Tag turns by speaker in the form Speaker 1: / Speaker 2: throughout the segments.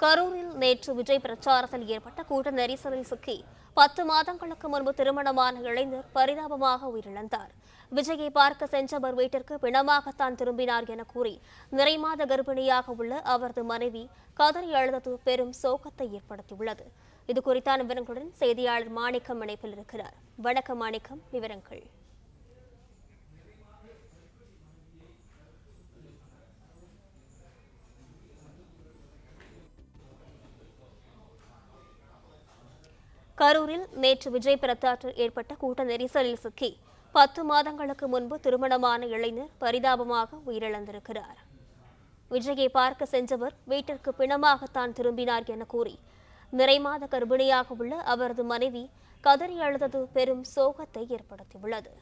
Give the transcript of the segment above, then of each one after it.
Speaker 1: கரூரில் நேற்று விஜய் பிரச்சாரத்தில் ஏற்பட்ட கூட்ட நெரிசலில் சிக்கி 10 மாதங்களுக்கு முன்பு திருமணமான இளைஞர் பரிதாபமாக உயிரிழந்தார். விஜயை பார்க்க சென்றவர் வீட்டிற்கு பிணமாகத்தான் திரும்பினார் என கூறி நிறைமாத கர்ப்பிணியாக உள்ள அவரது மனைவி கதறி அழுதது பெரும் சோகத்தை ஏற்படுத்தியுள்ளது. இதுகுறித்தான விவரங்களுடன் செய்தியாளர் மாணிக்கம் இணைப்பில் இருக்கிறார். வணக்கம் மாணிக்கம், விவரங்கள். கரூரில் நேற்று விஜய் பிரச்சாரத்தில் ஏற்பட்ட கூட்ட நெரிசலில் சிக்கி 10 மாதங்களுக்கு முன்பு திருமணமான இளைஞர் பரிதாபமாக உயிரிழந்திருக்கிறார். விஜயை பார்க்க சென்றவர் வீட்டிற்கு பிணமாகத்தான் திரும்பினார் என கூறி நிறைமாத கர்ப்பிணியாக உள்ள அவரது மனைவி கதறி அழுதது பெரும் சோகத்தை ஏற்படுத்தியுள்ளது.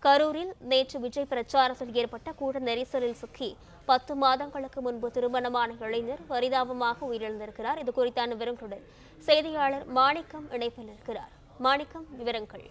Speaker 1: கரூரில் நேற்று விஜய் பிரச்சாரத்தில் ஏற்பட்ட கூட்ட நெரிசலில் சிக்கி 10 மாதங்களுக்கு முன்பு திருமணமான இளைஞர் பரிதாபமாக உயிரிழந்திருக்கிறார். இது குறித்தான விவரங்களுடன் செய்தியாளர் மாணிக்கம் இணைப்பில் இருக்கிறார். மாணிக்கம், விவரங்கள்.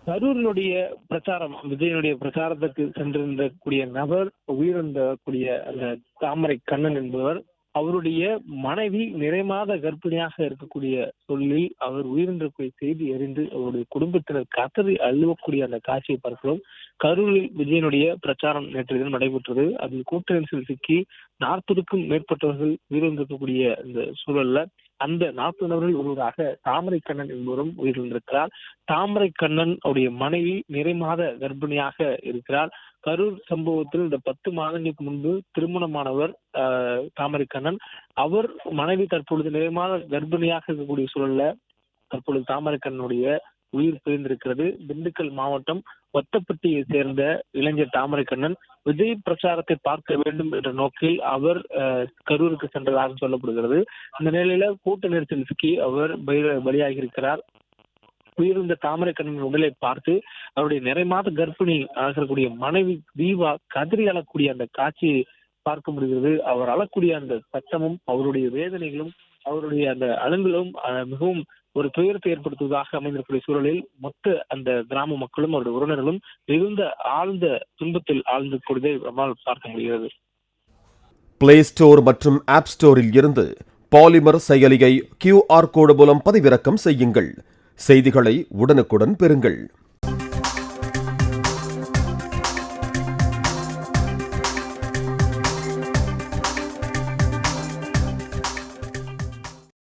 Speaker 2: கரூரினுடைய பிரச்சாரம், விஜயனுடைய பிரச்சாரத்துக்கு சென்றிருந்தக்கூடிய நபர் உயிரிழந்தக்கூடிய அந்த தாமரை கண்ணன் என்பவர் அவருடைய மனைவி நிறைமாத கர்ப்பிணியாக இருக்கக்கூடிய சொல்லில் அவர் உயிரிழந்தக்கூடிய செய்தி அறிந்து அவருடைய குடும்பத்தினர் கதறி அழுவக்கூடிய அந்த காட்சியை பார்க்கிறோம். கரூரில் விஜயனுடைய பிரச்சாரம் நேற்று தினம் நடைபெற்றது. அதில் கூட்ட நெரிசல் சிக்கி 40க்கும் மேற்பட்டவர்கள் உயிரிழந்திருக்கக்கூடிய இந்த சூழல்ல அந்த 40 நபர்கள் ஒருவராக தாமரை கண்ணன் என்பவரும் உயிரிழந்திருக்கிறார். தாமரை கண்ணன் அவருடைய மனைவி நிறைமாத கர்ப்பிணியாக இருக்கிறார். கரூர் சம்பவத்தில் இந்த 10 மாதங்களுக்கு முன்பு திருமணமானவர் தாமரை கண்ணன். அவர் மனைவி தற்பொழுது நிறைமாத கர்ப்பிணியாக இருக்கக்கூடிய சூழல்ல தற்பொழுது தாமரை கண்ணனுடைய உயிர் பிரிந்திருக்கிறது. திண்டுக்கல் மாவட்டம் ஒத்தப்பட்டியை சேர்ந்த இளைஞர் தாமரை கண்ணன் விஜய் பிரச்சாரத்தை பார்க்க வேண்டும் என்ற நோக்கில் அவர் கரூருக்கு சென்றதாக சொல்லப்படுகிறது. இந்த நிலையில கூட்ட நெரிசல் சிக்கி அவர் பலியாகி இருக்கிறார். உயிரிழந்த தாமரை கண்ணன் உடலை பார்த்து அவருடைய நிறைமாத கர்ப்பிணி ஆகக்கூடிய மனைவி தீபா கதறி அழக்கூடிய அந்த காட்சியை பார்க்க முடிகிறது. அவர் அழக்கூடிய அந்த சத்தமும் அவருடைய வேதனைகளும் அவருடைய அந்த அழுங்களும் மிகவும் ஒரு துயரத்தை ஏற்படுத்துவதாக அமைந்திருக்கிற சூழலில் மொத்த அந்த கிராம மக்களும் அவருடைய உறவினர்களும் மிகுந்த ஆழ்ந்த துன்பத்தில் ஆழ்ந்து கொண்டதை நம்மால் பார்க்க முடிகிறது.
Speaker 3: பிளே ஸ்டோர் மற்றும் ஆப் ஸ்டோரில் இருந்து பாலிமர் செயலியை QR கோடு மூலம் பதிவிறக்கம் செய்யுங்கள். செய்திகளை உடனுக்குடன் பெறுங்கள்.